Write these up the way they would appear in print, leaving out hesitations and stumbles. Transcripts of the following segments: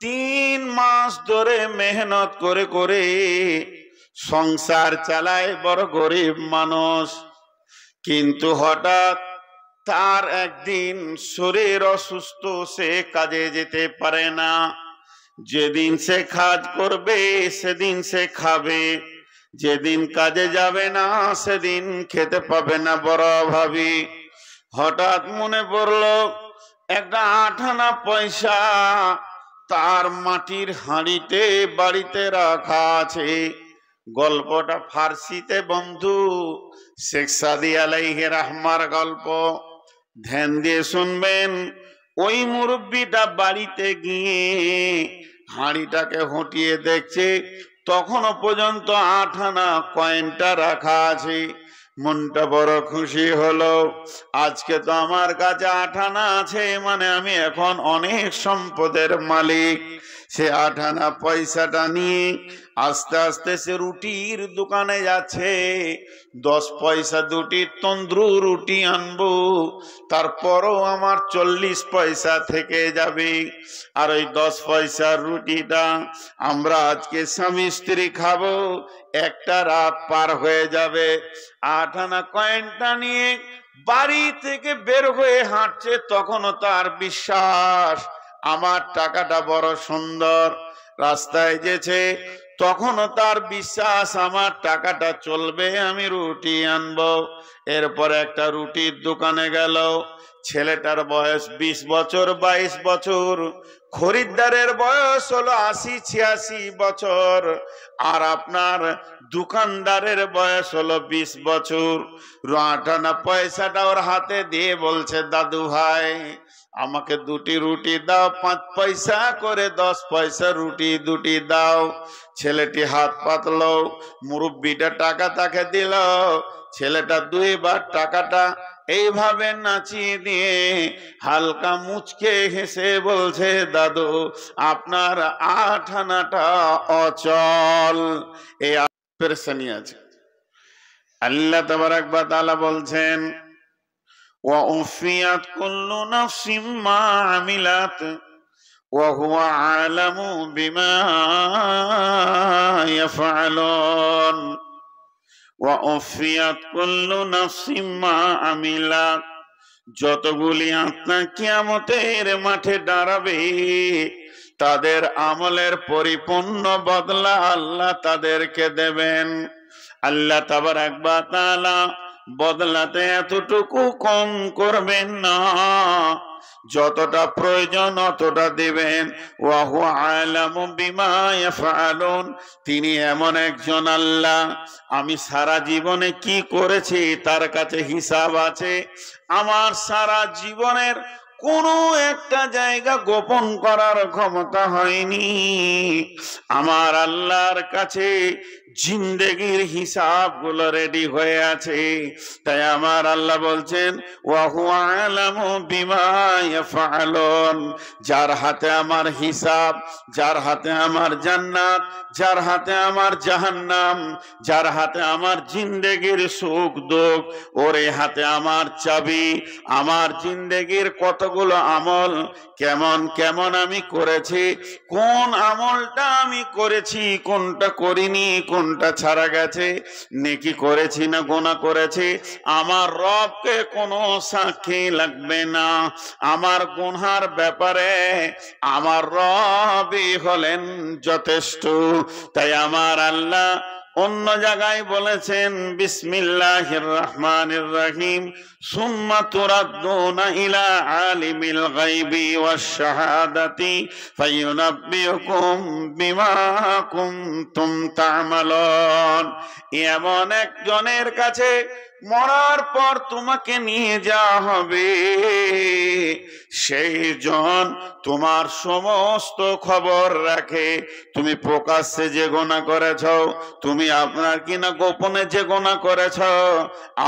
3 মাস ধরে মেহনত করে করে সংসার চালায়, বড় গরিব মানুষ। কিন্তু হঠাৎ তার একদিন শরীর অসুস্থ, সে কাজে যেতে পারে না। যেদিন সে কাজ করবে সেদিন সে খাবে, যেদিন কাজে যাবে না সেদিন খেতে পাবে না, বড় অভাবী। হঠাৎ মনে পড়লো একটা 8 আনা পয়সা তার মাটির হাঁড়িতে বাড়িতে রাখা আছে। গল্পটা ফার্সিতে বন্ধু, শেখ সাদি আলাইহি রাহমার গল্প। ধ্যান দিয়ে শুনবেন। ওই মুরব্বিটা বাড়িতে গিয়ে হাঁড়িটাকে হটিয়ে দেখছে, তখনও পর্যন্ত 8 আনা কয়েনটা রাখা আছে। মনটা বড় খুশি হলো, আজকে তো আমার কাছে 8 আনা আছে, মানে আমি এখন অনেক সম্পদের মালিক। সে 8 আনা পয়সাটা নিয়ে আস্তে আস্তে সে রুটির দোকানে যাচ্ছে। 10 পয়সা দুটি তন্দুর রুটি আনবো, তারপরও আমার 40 পয়সা থেকে যাবে। আর ওই 10 পয়সার রুটিটা আমরা আজকে স্বামী স্ত্রী খাবো, একটা রাত পার হয়ে যাবে। 8 আনা কয়েনটা নিয়ে বাড়ি থেকে বের হয়ে হাঁটছে, তখনও তার বিশ্বাস আমার টাকাটা বড় সুন্দর। রাস্তায় যেছে, তখনও তার বিশ্বাস আমার টাকাটা চলবে, আমি রুটি আনবো। এরপর একটা রুটির দোকানে গেল। ছেলেটার বয়স 20 বছর 22 বছর, খরিদ্দারের বয়স হলো 80-86 বছর, আর আপনার দোকানদারের বয়স হলো 20 বছর। 8 আনা পয়সাটা ওর হাতে দিয়ে বলছে, দাদু ভাই আমাকে দুটি রুটি দাও, 5 পয়সা করে 10 পয়সা রুটি দুটি দাও। ছেলেটি হাত পাতলো, মুরব্বিটা টাকা তাকে দিল। ছেলেটা 2 বার টাকাটা এইভাবে নাচিয়ে দিয়ে হালকা মুচকে হেসে বলছে, দাদু আপনার 8 আনাটা অচল। এই পেরেশানি আছে। আল্লাহ তাবারাক ওয়া তাআলা বলছেন, ওয়া উফিয়াত কুল্লু নাফসিম মা আমিলাত ওয়া হুয়া আলামু বিমা ইয়াফআলুন। ওয়া উফিয়াত কুল্লু নাফসিম মা আমিলাত, যতগুলি আত্মা কিয়ামতের মাঠে দাঁড়াবে তাদের আমলের পরিপূর্ণ বদলা আল্লাহ তাদেরকে দেবেন। আল্লাহ তাবারাক ওয়া তাআলা বদলাতে এতটুকু কম করবেন না, যতটা প্রয়োজন অতটা দিবেন। ওয়া হুয়া আলামু বিমা ইয়াফআলুন, তিনি এমন একজন আল্লাহ, আমি সারা জীবনে কি করেছি তার কাছে হিসাব আছে। আমার সারা জীবনের কোনো একটা জায়গা গোপন করার ক্ষমতা হয়নি। আমার আল্লাহর কাছে জিন্দেগির হিসাব গুলো রেডি হয়ে আছে। তাই আমার আল্লাহ বলছেন, ওয়া হুয়া আলামু বিমা ইয়াফআলুন, যার হাতে আমার হিসাব, যার হাতে আমার জান্নাত, যার হাতে আমার জাহান্নাম, যার হাতে আমার জিন্দেগির সুখ দুঃখ, ওর হাতে আমার চাবি। আমার জিন্দেগির কতগুলো আমল কেমন কেমন আমি করেছি, কোন আমলটা আমি করেছি, কোনটা করিনি, কোনটা ছাড়া গেছে, নেকি করেছি না গুনাহ করেছি, আমার রবকে কোনো সাক্ষী লাগবে না। আমার গুনহার ব্যাপারে আমার রবই হলেন যথেষ্ট। তাই আমার আল্লাহ অন্য জায়গায় বলেছেন, বিসমিল্লাহির রহমানির রহিম, সুম্মা তুরাদ্দুনা ইলা আলিমিল গায়বি ওয়াশ শাহাদাতি ফায়ুনাব্বিউকুম বিমা কুনতুম তা'মালুন। এমন একজনের কাছে মরার পর তোমাকে নিয়ে যাওয়া হবে, সেই জন তোমার সমস্ত খবর রাখে। তুমি প্রকাশ্যে যে গুনাহ করেছ, তুমি আপনার কিনা গোপনে যে গুনাহ করেছ,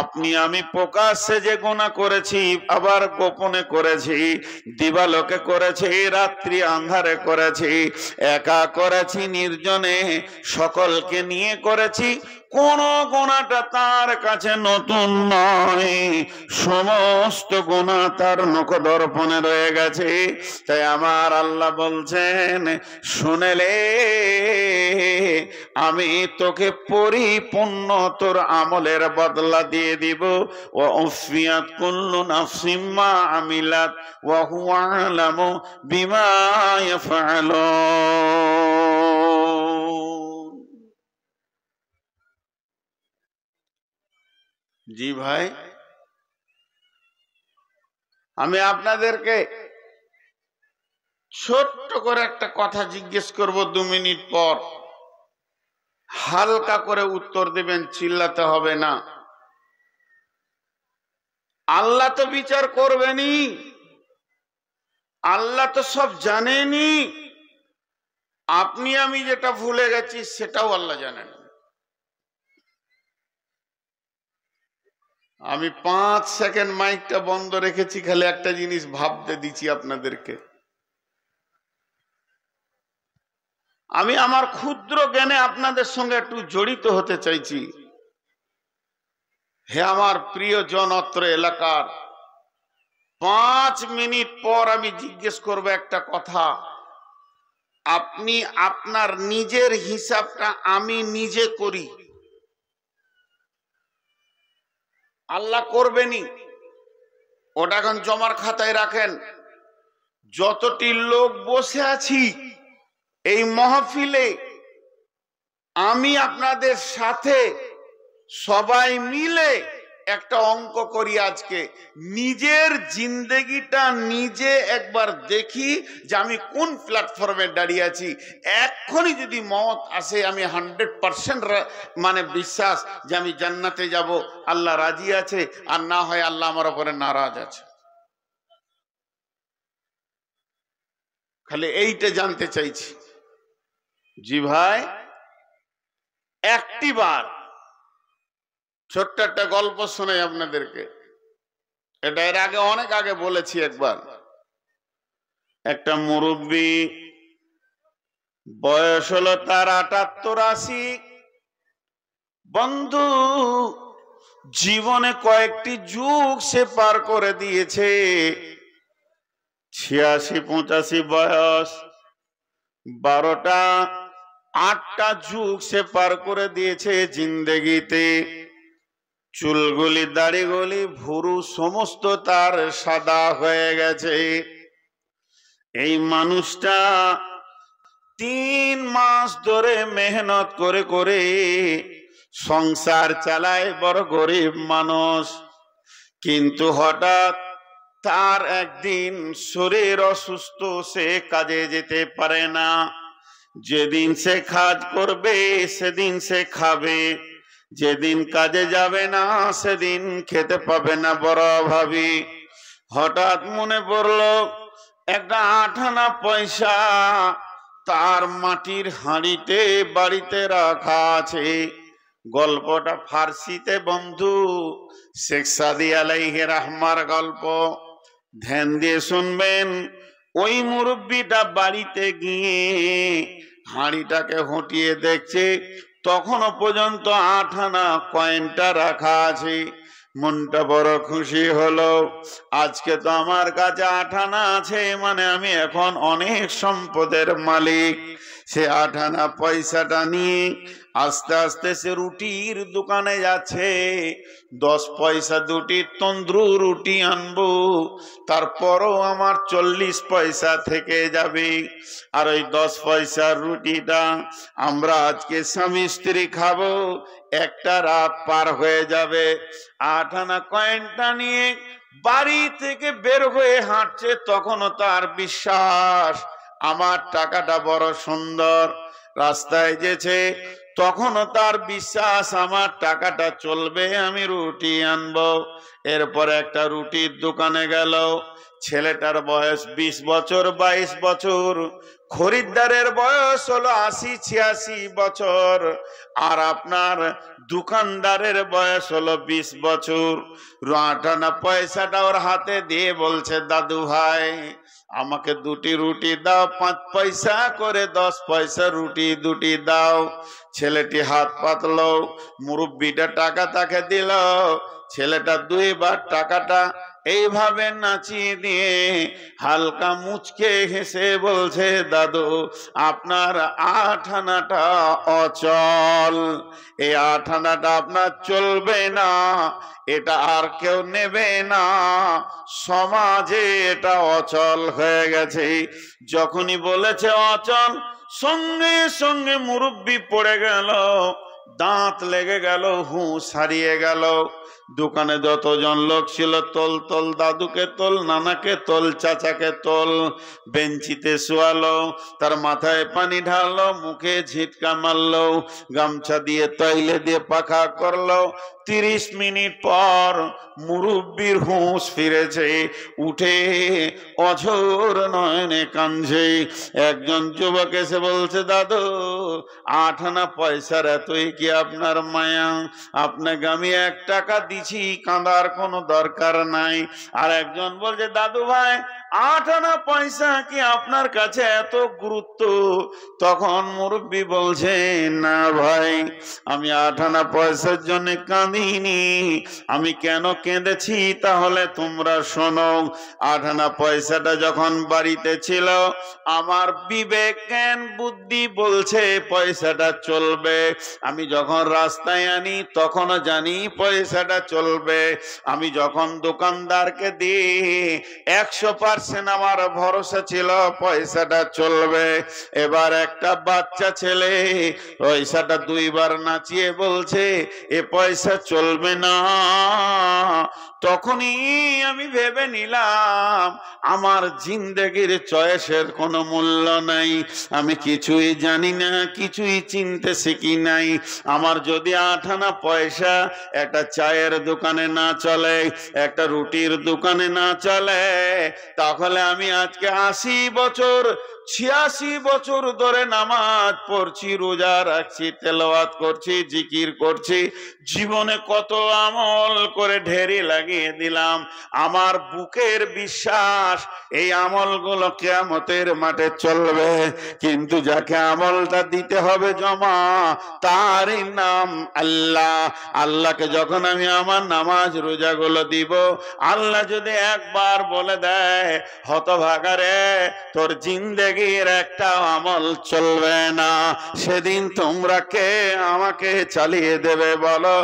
আপনি আমি প্রকাশ্যে যে গুনাহ করেছি আবার গোপনে করেছি, দিবালোকে করেছি, রাত্রি আন্ধারে করেছি, একা করেছি, নির্জনে, সকলকে নিয়ে করেছি, কোন গুনাহটা তার কাছে নতুন নয়, সমস্ত গুনাহ তার নখদর্পণে রয়ে গেছে। তাই আমার আল্লাহ বলছেন, শুনেলে আমি তোকে পরিপূর্ণ তোর আমলের বদলা দিয়ে দিব। ওয়া উফিয়াত কুল্লু নাফসিম মা আমিলাত ওয়া হুয়া আলামু বিমা ইয়াফআলুন। জি ভাই, আমি আপনাদেরকে ছোট্ট করে একটা কথা জিজ্ঞেস করব, 2 মিনিট পর হালকা করে উত্তর দেবেন, চিল্লাতে হবে না। আল্লাহ তো বিচার করবেনই, আল্লাহ তো সব জানেনই। আপনি আমি যেটা ভুলে গেছি সেটাও আল্লাহ জানেন। আমি 5 সেকেন্ড মাইকটা বন্ধ রেখেছি, খালি একটা জিনিস ভাবতে দিচ্ছি আপনাদেরকে। আমি আমার ক্ষুদ্র জ্ঞানে আপনাদের সঙ্গে একটু জড়িত হতে চাইছি। হে আমার প্রিয় জন অত্র এলাকার, 5 মিনিট পর আমি জিজ্ঞেস করব একটা কথা। আপনি আপনার নিজের হিসাবটা আমি নিজে করি, আল্লাহ করবেনই। ওটা এখন জমার খাতায় রাখেন। যতটি লোক বসে আছি এই মাহফিলে, আমি আপনাদের সাথে সবাই মিলে একটা অঙ্ক করি আজকে। নিজের জিন্দেগিটা নিজে একবার দেখি যে আমি কোন প্ল্যাটফর্মে দাঁড়িয়ে আছি। এক্ষুনি যদি মওত আসে, আমি 100% মানে বিশ্বাস যে আমি জান্নাতে যাব, আল্লাহ রাজি আছে, আর না হয় আল্লাহ আমার উপরে নারাজ আছে। খালি এইটা জানতে চাইছি। জি ভাই, একটিবার ছোট্ট একটা গল্প শোনাই আপনাদেরকে। এটা এর আগে অনেক আগে বলেছি একবার। একটা মুরব্বী, বয়স হলো তার 78-80। বন্ধু, জীবনে কয়েকটি যুগ সে পার করে দিয়েছে। 86-85 বয়স, 12টা 8টা যুগ সে পার করে দিয়েছে জিন্দেগিতে। চুলগুলি, দাড়িগুলি, ভুরু সমস্ত তার সাদা হয়ে গেছে। এই মানুষটা 3 মাস ধরে মেহনত করে করে সংসার চালায়, বড় গরিব মানুষ। কিন্তু হঠাৎ তার একদিন শরীর অসুস্থ, সে কাজে যেতে পারে না। যেদিন সে কাজ করবে সেদিন সে খাবে, যেদিন কাজে যাবে না সেদিন খেতে পাবে না, বড় অভাবী। হঠাৎ মনে পড়লো একটা 8 আনা পয়সা তার মাটির হাঁড়িতে বাড়িতে রাখা আছে। গল্পটা ফার্সিতে বন্ধু, শেখ সাদি আলাইহি রাহমার গল্প। ধ্যান দিয়ে শুনবেন। ওই মুরব্বিটা বাড়িতে গিয়ে হাঁড়িটাকে হটিয়ে দেখছে, তখনও পর্যন্ত 8 আনা কয়েনটা রাখা আছে। মনটা বড় খুশি হলো, আজকে তো আমার কাছে 8 আনা আছে, মানে আমি এখন অনেক সম্পদের মালিক। সে 8 আনা পয়সাটা নিয়ে আস্তে আস্তে সে রুটির দোকানে যাচ্ছে। 10 পয়সা দুটি তন্দুর রুটি আনবো, তারপরও আমার 40 পয়সা থেকে যাবে। আর ওই 10 পয়সার রুটিটা আমরা আজকে স্বামী স্ত্রী খাবো, একটা রাত পার হয়ে যাবে। 8 আনা কয়েনটা নিয়ে বাড়ি থেকে বের হয়ে হাঁটছে, তখনও তার বিশ্বাস আমার টাকাটা বড় সুন্দর। রাস্তায় যেছে, তখনও তার বিশ্বাস আমার টাকাটা চলবে, আমি রুটি আনবো। এরপর একটা রুটির দোকানে গেল। ছেলেটার বয়স 20 বছর 22 বছর, খরিদ্দারের বয়স হলো ৮০-৮৬ বছর, আর আপনার দোকানদারের বয়স হলো ২০ বছর। আটানা পয়সাটা ওর হাতে দিয়ে বলছে, দাদু ভাই আমাকে দুটি রুটি দাও, ৫ পয়সা করে ১০ পয়সা রুটি দুটি দাও। ছেলেটি হাত পাতলো, মুরব্বিটা টাকা তাকে দিল। ছেলেটা ২ বার টাকাটা এইভাবে নাচিয়ে দিয়ে হালকা মুচকে হেসে বলছে, দাদু আপনার ৮ আনাটা অচল, এই ৮ আনাটা আপনার চলবে না, এটা আর কেউ নেবে না, সমাজে এটা অচল হয়ে গেছে। যখনই বলেছে অচল, সঙ্গে সঙ্গে মুরব্বি পড়ে গেল, দাঁত লেগে গেল, হুঁশ হারিয়ে গেল। দোকানে যতজন লোক ছিল, তোল তোল, দাদুকে তোল, নানাকে তোল, চাচাকে তোল। বেঞ্চিতে শোয়ালো, তার মাথায় পানি ঢাললো, মুখে ঝিটকা মারলো, গামছা দিয়ে তৈলে দিয়ে পাখা করলো। ৩০ মিনিট পর মুরব্বির হুঁশ ফিরেছে, উঠে অঝোর নয়নে কাঁদছে। একজন যুবক এসে বলছে, দাদু ৮ আনা পয়সার এতই কি আপনার মায়া? আপনাকে আমি ১ টাকা দিছি, কাঁদার কোনো দরকার নাই। আর একজন বলছে, দাদু ভাই ৮ আনা পয়সা কি আপনার কাছে এত গুরুত্ব? তখন মুরব্বি বলছে, না ভাই, আমি ৮ আনা পয়সার জন্য কাঁদিনি। আমি কেন কেঁদেছি তাহলে তোমরা শোনো। ৮ আনা পয়সাটা যখন বাড়িতে ছিল, আমার বিবেক জ্ঞান বুদ্ধি বলছে পয়সাটা চলবে। আমি যখন রাস্তায় আনি তখনও জানি পয়সাটা চলবে। আমি যখন দোকানদারকে দিই ১০০% আমার ভরসা ছিল পয়সাটা চলবে। এবার একটা বাচ্চা ছেলে পয়সাটা ২ বার নাচিয়ে বলছে এ পয়সা চলবে না। তখনই আমি ভেবে নিলাম আমার জিন্দেগির চয়েসের কোনো মূল্য নাই, আমি কিছুই জানি না, কিছুই চিনতে শিখি নাই। আমার যদি ৮ আনা পয়সা একটা চায়ের দোকানে না চলে, একটা রুটির দোকানে না চলে, তাহলে আমি আজকে ৮০ বছর ৮৬ বছর ধরে নামাজ পড়ছি, রোজা রাখছি, তেলাওয়াত করছি, জিকির করছি, জীবনে কত আমল করে ঢেরি লাগিয়ে দিলাম। আমার বুকের বিশ্বাস এই আমলগুলো কিয়ামতের মাঠে চলবে, কিন্তু যাকে আমলটা দিতে হবে জমা, তারই নাম আল্লাহ। আল্লাহকে যখন আমি আমার নামাজ রোজাগুলো দিব, আল্লাহ যদি একবার বলে দেয়, হতভাগারে তোর জিন্দেগির একটা আমল চলবে না, সেদিন তোমরা কে আমাকে চালিয়ে দেবে বলো?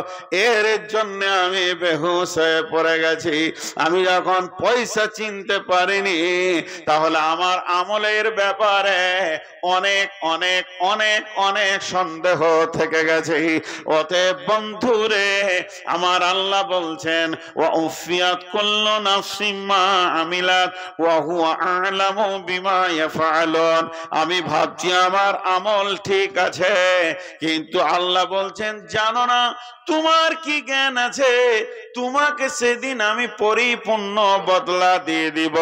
এর জন্য আমি বেহুশ হয়ে পড়ে গেছি। আমি যখন পয়সা চিনতে পারিনি, তাহলে আমার আমলের ব্যাপারে অনেক অনেক অনেক অনেক সন্দেহ থেকে গেছে। অতএব বন্ধুরে, আমার আল্লাহ বলছেন, ওয়া উফিয়াত কুল্লু নাফসিম মা আমিলাত ওয়া হুয়া আ'লামু বিমা ইয়াফআলুন। আমি ভাবছি আমার আমল ঠিক আছে, কিন্তু আল্লাহ বলছেন, জানো না তোমার কি জ্ঞান আছে? তোমাকে সেদিন আমি পরিপূর্ণ বদলা দিয়ে দিব।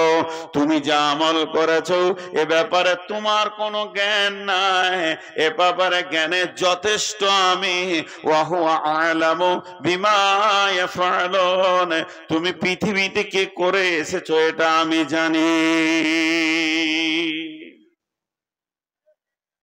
তুমি যা আমল করেছো এ ব্যাপারে তোমার কোনো জ্ঞান নাই, এ ব্যাপারে জ্ঞানের যথেষ্ট আমি। ওয়া হুয়া আ'লামু বিমা ইয়াফআলুন। তুমি পৃথিবীতে কি করে এসেছো এটা আমি জানি।